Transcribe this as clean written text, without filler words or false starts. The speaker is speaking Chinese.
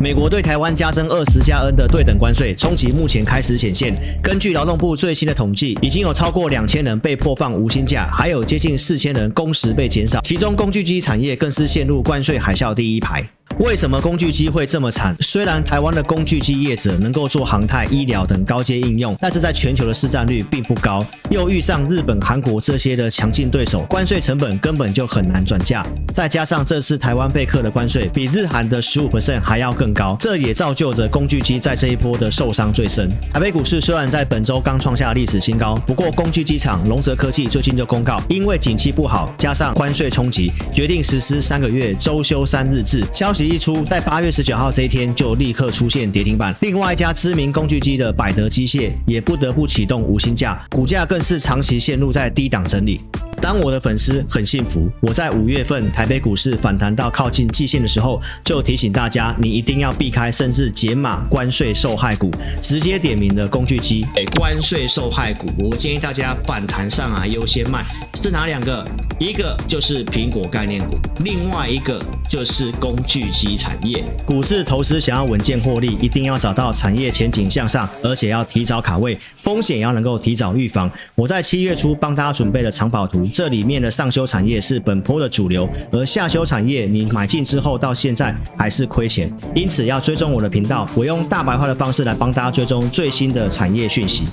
美国对台湾加征20+N 的对等关税，冲击目前开始显现。根据劳动部最新的统计，已经有超过2000人被迫放无薪假，还有接近4000人工时被减少，其中工具机产业更是陷入关税海啸第一排。为什么工具机会这么惨？虽然台湾的工具机业者能够做航太、医疗等高阶应用，但是在全球的市占率并不高，又遇上日本、韩国这些的强劲对手，关税成本根本就很难转嫁。再加上这次台湾被课的关税比日韩的15% 还要更高，这也造就着工具机在这一波的受伤最深。台北股市虽然在本周刚创下历史新高，不过工具机厂龙泽科技最近就公告，因为景气不好，加上关税冲击，决定实施3个月周休3日制。消息一出，在8月19号这一天就立刻出现跌停板。另外一家知名工具机的百德机械也不得不启动无薪假，股价更是长期陷入在低档整理。当我的粉丝很幸福，我在5月份台北股市反弹到靠近季线的时候，就提醒大家，你一定要避开甚至减码关税受害股，直接点名的工具机。关税受害股，我建议大家反弹上来优先卖。是哪2个？一个就是苹果概念股，另外一个就是工具机产业。股市投资想要稳健获利，一定要找到产业前景向上，而且要提早卡位，风险也要能够提早预防。我在7月初帮大家准备了长跑图，这里面的上修产业是本波的主流，而下修产业你买进之后到现在还是亏钱，因此要追踪我的频道，我用大白话的方式来帮大家追踪最新的产业讯息。